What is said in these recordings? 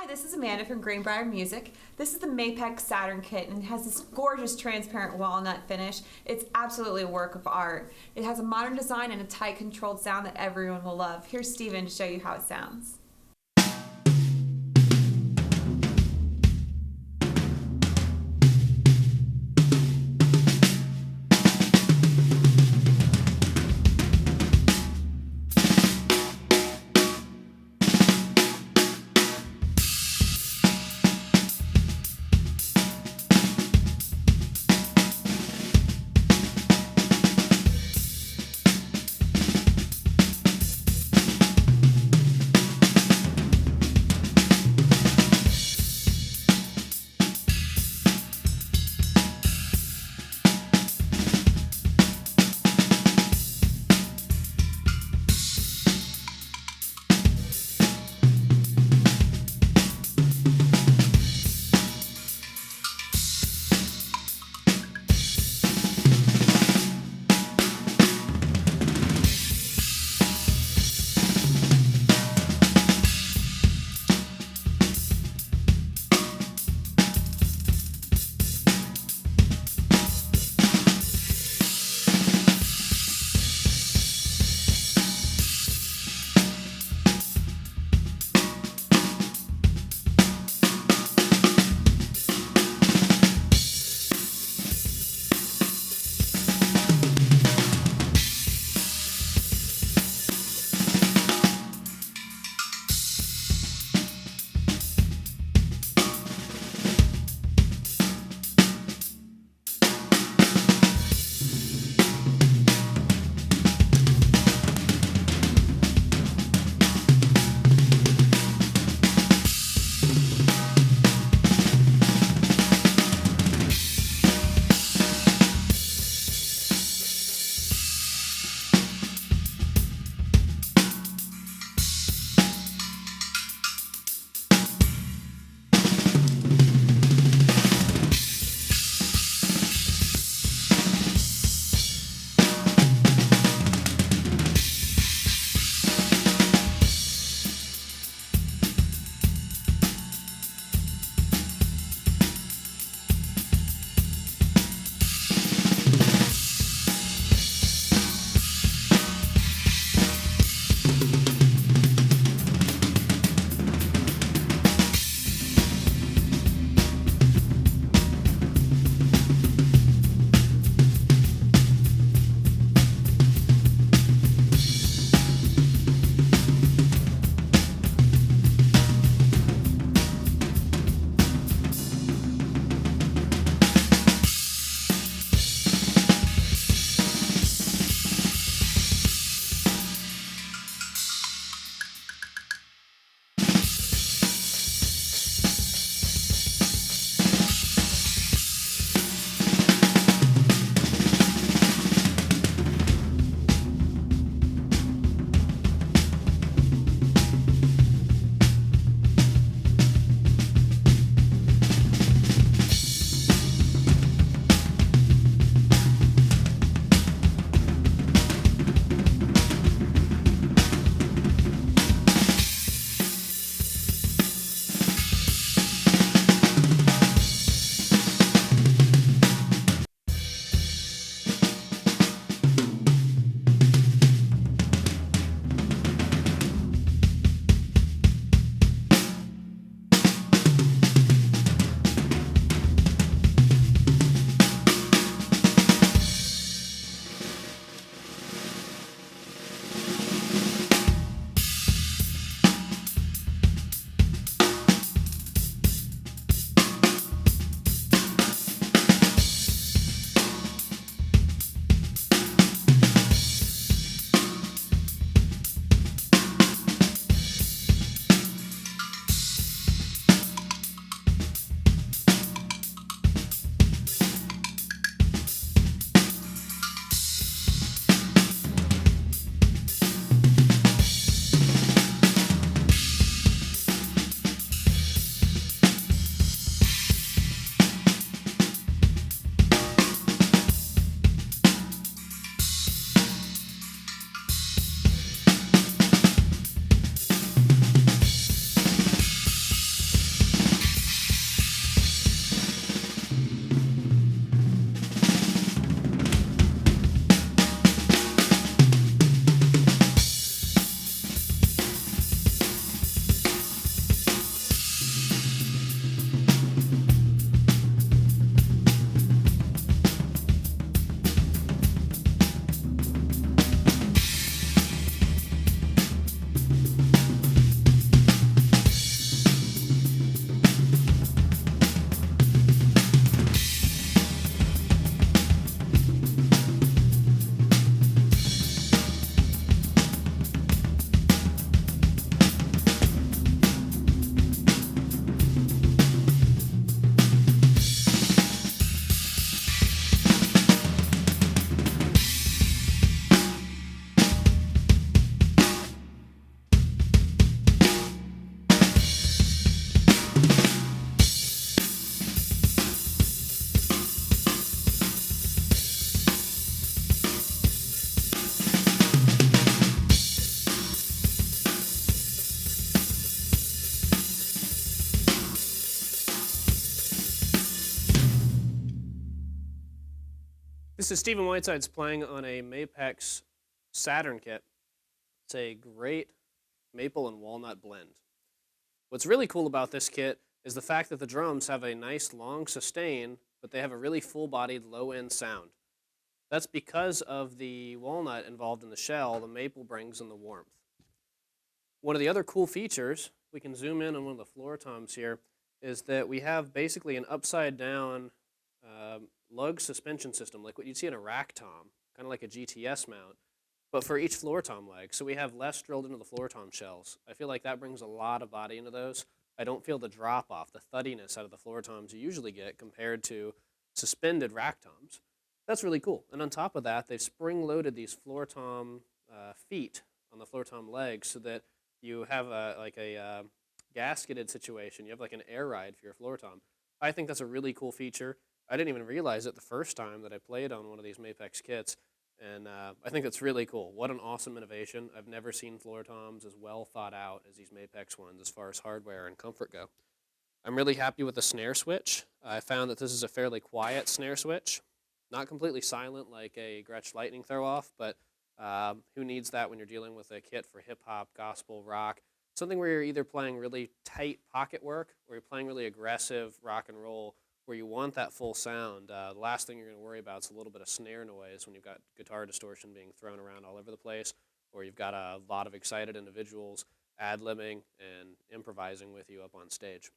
Hi, this is Amanda from Greenbrier Music. This is the Mapex Saturn kit and it has this gorgeous transparent walnut finish. It's absolutely a work of art. It has a modern design and a tight controlled sound that everyone will love. Here's Steven to show you how it sounds. This is Stephen Whitesides playing on a Mapex Saturn kit. It's a great maple and walnut blend. What's really cool about this kit is the fact that the drums have a nice long sustain, but they have a really full-bodied low-end sound. That's because of the walnut involved in the shell the maple brings in the warmth. One of the other cool features, we can zoom in on one of the floor toms here, is that we have basically an upside-down lug suspension system, like what you'd see in a rack tom, kind of like a GTS mount, but for each floor tom leg. So we have less drilled into the floor tom shells. I feel like that brings a lot of body into those. I don't feel the drop off, the thuddiness out of the floor toms you usually get compared to suspended rack toms. That's really cool. And on top of that, they've spring-loaded these floor tom feet on the floor tom legs so that you have a gasketed situation. You have like an air ride for your floor tom. I think that's a really cool feature. I didn't even realize it the first time that I played on one of these Mapex kits, and I think that's really cool. What an awesome innovation. I've never seen floor toms as well thought out as these Mapex ones as far as hardware and comfort go. I'm really happy with the snare switch. I found that this is a fairly quiet snare switch. Not completely silent like a Gretsch Lightning throw-off, but who needs that when you're dealing with a kit for hip-hop, gospel, rock, something where you're either playing really tight pocket work or you're playing really aggressive rock and roll where you want that full sound. The last thing you're going to worry about is a little bit of snare noise when you've got guitar distortion being thrown around all over the place, or you've got a lot of excited individuals ad-libbing and improvising with you up on stage.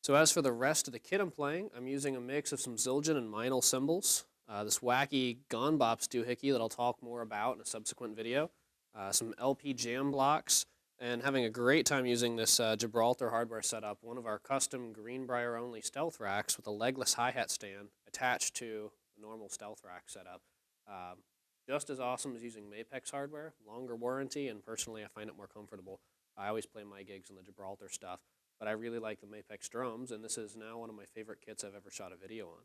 So as for the rest of the kit I'm playing, I'm using a mix of some Zildjian and Meinl cymbals, this wacky Gone Bops doohickey that I'll talk more about in a subsequent video, some LP jam blocks, and having a great time using this Gibraltar hardware setup, one of our custom Greenbrier only stealth racks with a legless hi-hat stand attached to the normal stealth rack setup. Just as awesome as using Mapex hardware, longer warranty, and personally I find it more comfortable. I always play my gigs on the Gibraltar stuff, but I really like the Mapex drums, and this is now one of my favorite kits I've ever shot a video on.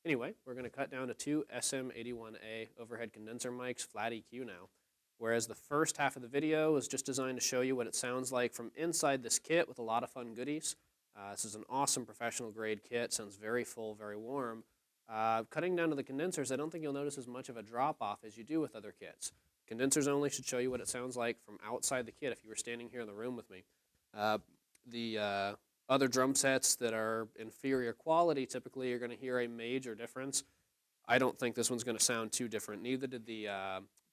Anyway, we're going to cut down to two SM81A overhead condenser mics, flat EQ now. Whereas the first half of the video was just designed to show you what it sounds like from inside this kit with a lot of fun goodies. This is an awesome professional grade kit, sounds very full, very warm. Cutting down to the condensers, I don't think you'll notice as much of a drop-off as you do with other kits. Condensers only should show you what it sounds like from outside the kit if you were standing here in the room with me. The other drum sets that are inferior quality, typically you're going to hear a major difference. I don't think this one's going to sound too different. Neither did the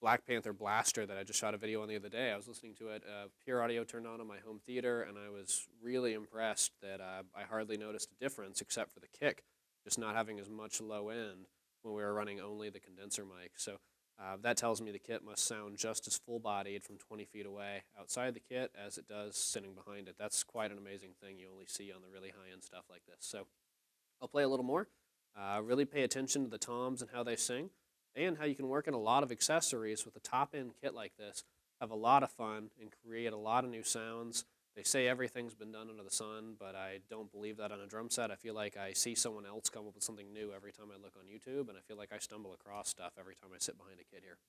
Black Panther Blaster that I just shot a video on the other day. I was listening to it, Pure Audio turned on my home theater, and I was really impressed that I hardly noticed a difference except for the kick, just not having as much low end when we were running only the condenser mic. So that tells me the kit must sound just as full-bodied from 20 feet away outside the kit as it does sitting behind it. That's quite an amazing thing you only see on the really high-end stuff like this. So I'll play a little more. Really pay attention to the toms and how they sing, and how you can work in a lot of accessories with a top-end kit like this, have a lot of fun, and create a lot of new sounds. They say everything's been done under the sun, but I don't believe that on a drum set. I feel like I see someone else come up with something new every time I look on YouTube, and I feel like I stumble across stuff every time I sit behind a kit here.